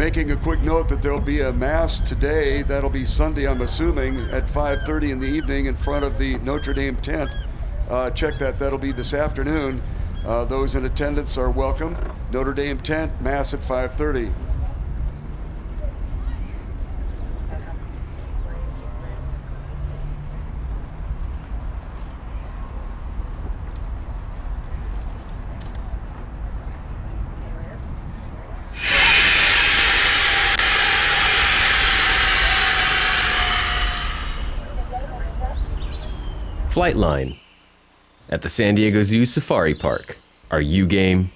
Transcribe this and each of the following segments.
Making a quick note that there'll be a mass today. That'll be Sunday, I'm assuming, at 5:30 in the evening in front of the Notre Dame tent. Check that. That'll be this afternoon. Those in attendance are welcome. Notre Dame tent, mass at 5:30. Flightline at the San Diego Zoo Safari Park. Are you game?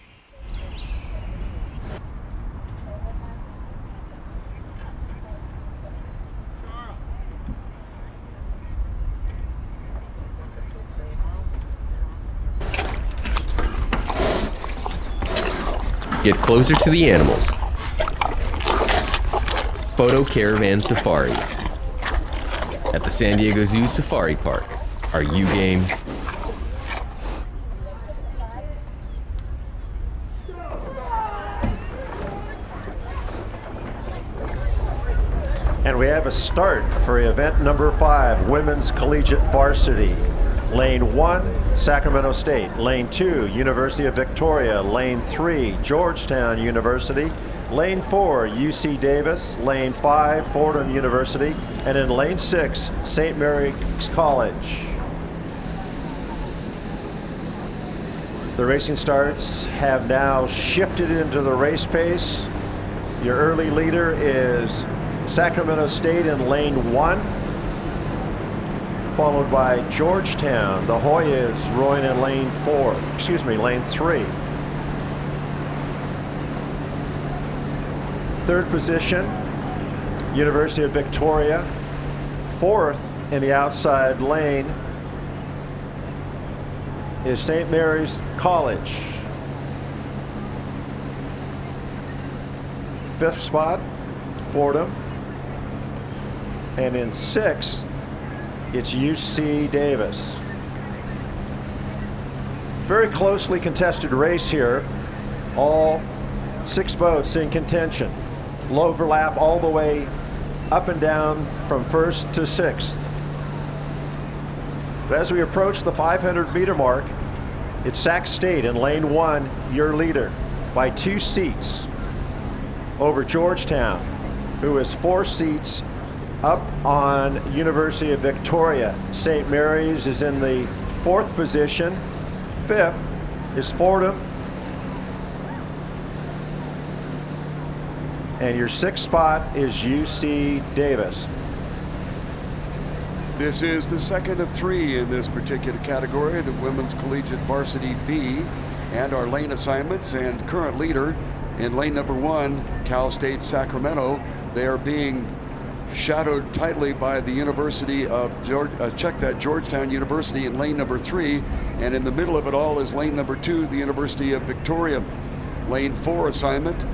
Get closer to the animals. Photo Caravan Safari at the San Diego Zoo Safari Park. Are you game? And we have a start for event number 5, Women's Collegiate Varsity. Lane 1, Sacramento State. Lane 2, University of Victoria. Lane 3, Georgetown University. Lane 4, UC Davis. Lane 5, Fordham University. And in lane 6, St. Mary's College. The racing starts have now shifted into the race pace. Your early leader is Sacramento State in lane 1, followed by Georgetown. The Hoyas rowing in lane 3. Third position, University of Victoria. Fourth in the outside lane is St. Mary's College. Fifth spot, Fordham. And in 6th, it's UC Davis. Very closely contested race here. All 6 boats in contention. Low overlap all the way up and down from 1st to 6th. But as we approach the 500-meter mark, it's Sac State in lane 1, your leader, by 2 seats over Georgetown, who is 4 seats up on University of Victoria. St. Mary's is in the 4th position. 5th is Fordham. And your 6th spot is UC Davis. This is the second of 3 in this particular category, the Women's Collegiate Varsity B, and our lane assignments. And current leader in lane number 1, Cal State Sacramento. They are being shadowed tightly by the University of Georgetown University in lane number 3, and in the middle of it all is lane number 2, the University of Victoria. Lane 4 assignment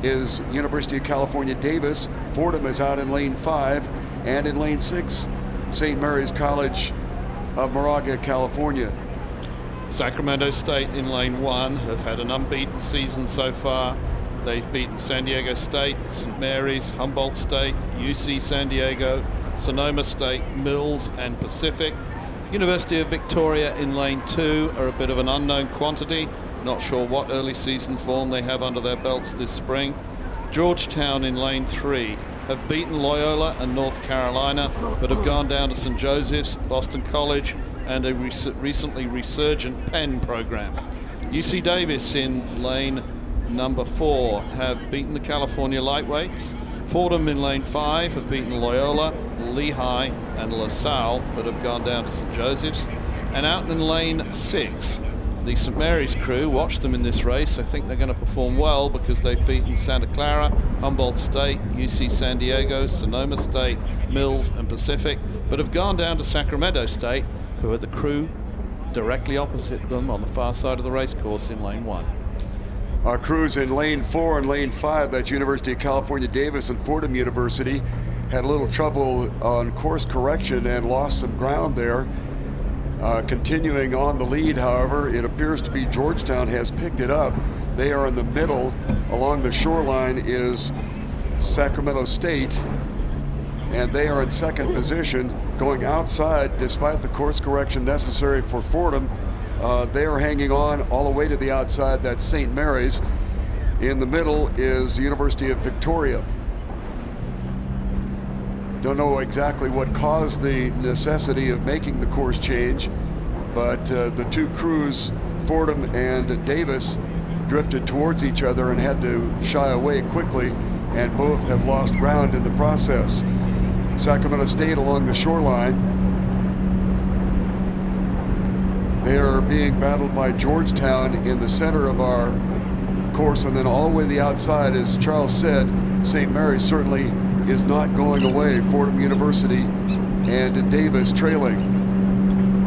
is University of California, Davis. Fordham is out in lane 5, and in lane 6, St. Mary's College of Moraga, California. Sacramento State in lane 1 have had an unbeaten season so far. They've beaten San Diego State, St. Mary's, Humboldt State, UC San Diego, Sonoma State, Mills, and Pacific. University of Victoria in lane 2 are a bit of an unknown quantity. Not sure what early season form they have under their belts this spring. Georgetown in lane 3 have beaten Loyola and North Carolina, but have gone down to St. Joseph's, Boston College, and a recently resurgent Penn program. UC Davis in lane number 4 have beaten the California lightweights. Fordham in lane 5 have beaten Loyola, Lehigh, and LaSalle, but have gone down to St. Joseph's. And out in lane 6, the St. Mary's crew, watch them in this race. I think they're going to perform well because they've beaten Santa Clara, Humboldt State, UC San Diego, Sonoma State, Mills, and Pacific, but have gone down to Sacramento State, who are the crew directly opposite them on the far side of the race course in lane 1. Our crews in lane 4 and lane 5, that's University of California, Davis, and Fordham University, had a little trouble on course correction and lost some ground there. Continuing on the lead, however, it appears to be Georgetown has picked it up. They are in the middle. Along the shoreline is Sacramento State, and they are in second position, going outside despite the course correction necessary for Fordham. They are hanging on all the way to the outside. That's St. Mary's. In the middle is the University of Victoria. Don't know exactly what caused the necessity of making the course change, but the two crews, Fordham and Davis, drifted towards each other and had to shy away quickly, and both have lost ground in the process. Sacramento State along the shoreline. They are being battled by Georgetown in the center of our course, and then all the way to the outside, as Charles said, St. Mary's certainly is not going away. Fordham University and Davis trailing.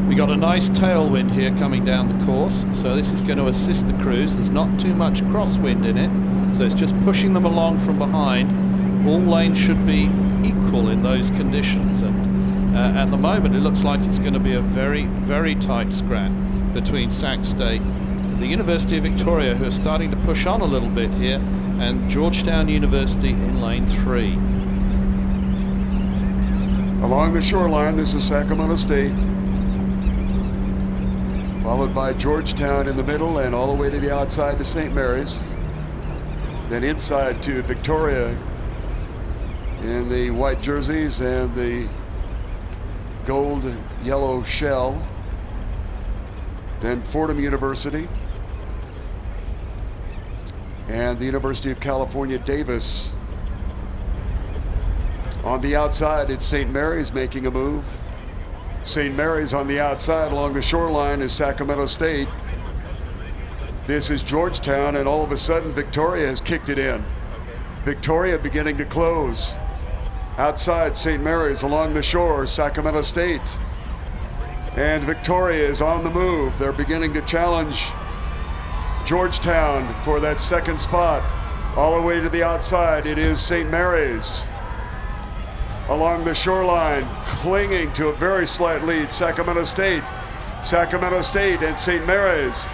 We got a nice tailwind here coming down the course, so this is going to assist the crews. There's not too much crosswind in it, so it's just pushing them along from behind. All lanes should be equal in those conditions, and at the moment it looks like it's going to be a very, very tight scrap between Sac State, the University of Victoria, who are starting to push on a little bit here, and Georgetown University in lane 3. Along the shoreline, this is Sacramento State, followed by Georgetown in the middle and all the way to the outside to St. Mary's. Then inside to Victoria in the white jerseys and the gold yellow shell. Then Fordham University and the University of California, Davis. On the outside, it's St. Mary's making a move. St. Mary's on the outside along the shoreline is Sacramento State. This is Georgetown, and all of a sudden Victoria has kicked it in. Victoria beginning to close. Outside St. Mary's along the shore, Sacramento State. And Victoria is on the move. They're beginning to challenge Georgetown for that second spot. All the way to the outside, it is St. Mary's. Along the shoreline, clinging to a very slight lead, Sacramento State. Sacramento State and St. Mary's.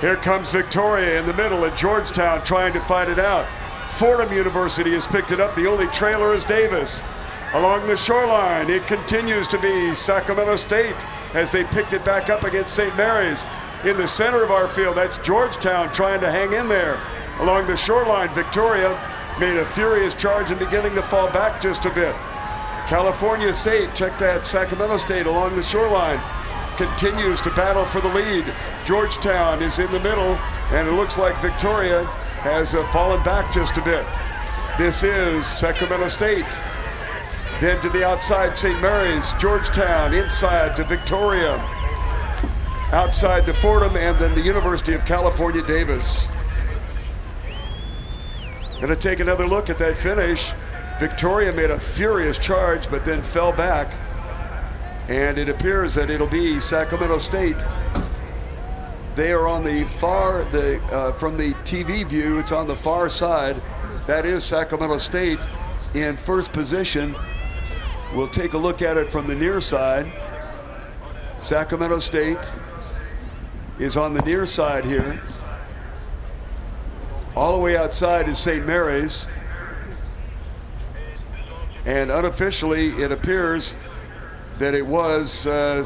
Here comes Victoria in the middle, and Georgetown trying to fight it out. Fordham University has picked it up. The only trailer is Davis. Along the shoreline, it continues to be Sacramento State as they picked it back up against St. Mary's. In the center of our field, that's Georgetown trying to hang in there. Along the shoreline, Victoria made a furious charge and beginning to fall back just a bit. California State, check that, Sacramento State along the shoreline, continues to battle for the lead. Georgetown is in the middle, and it looks like Victoria has fallen back just a bit. This is Sacramento State. Then to the outside, St. Mary's, Georgetown, inside to Victoria, outside to Fordham, and then the University of California, Davis. Gonna take another look at that finish. Victoria made a furious charge, but then fell back. And it appears that it'll be Sacramento State. They are on the far, from the TV view, it's on the far side. That is Sacramento State in first position. We'll take a look at it from the near side. Sacramento State is on the near side here. All the way outside is St. Mary's. And unofficially, it appears that it was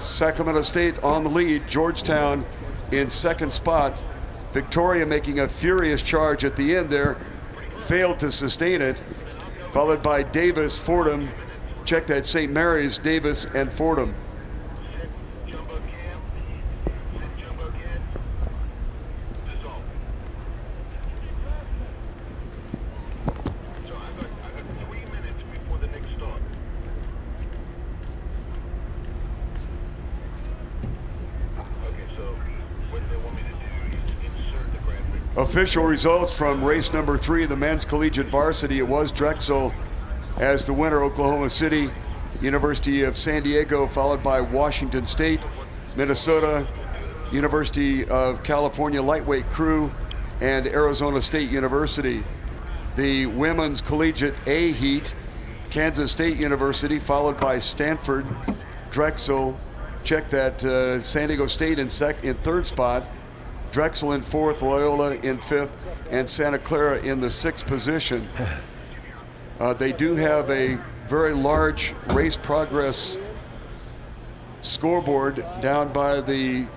Sacramento State on the lead, Georgetown in second spot. Victoria making a furious charge at the end there, failed to sustain it, followed by Davis, Fordham. Check that, St. Mary's, Davis, and Fordham. Official results from race number 3, the men's collegiate varsity. It was Drexel as the winner, Oklahoma City, University of San Diego, followed by Washington State, Minnesota, University of California lightweight crew, and Arizona State University. The women's collegiate A heat, Kansas State University, followed by Stanford, Drexel, check that, San Diego State in third spot, Drexel in fourth, Loyola in fifth, and Santa Clara in the sixth position. They do have a very large race progress scoreboard down by the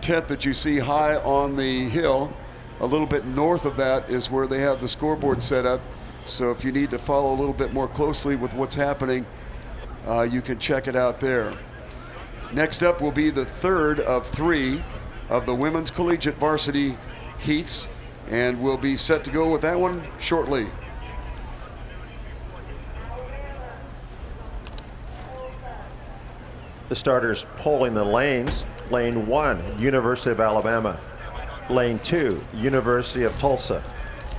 tent that you see high on the hill. A little bit north of that is where they have the scoreboard set up. So if you need to follow a little bit more closely with what's happening, you can check it out there. Next up will be the third of 3 of the women's collegiate varsity heats, and we'll be set to go with that one shortly. The starters polling the lanes. Lane 1, University of Alabama. Lane 2, University of Tulsa.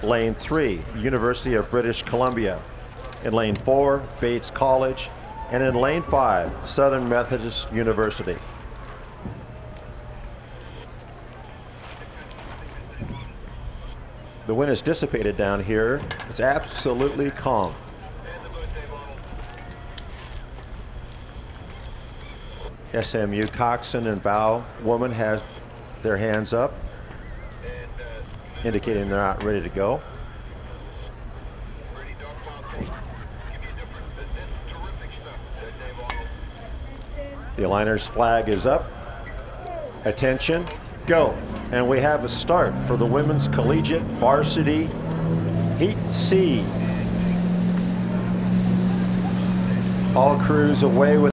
Lane 3, University of British Columbia. In lane 4, Bates College. And in lane 5, Southern Methodist University. The wind has dissipated down here. It's absolutely calm. SMU coxswain and bow woman has their hands up, indicating they're not ready to go. The aligner's flag is up. Attention, go. And we have a start for the women's collegiate varsity Heat C. All crews away with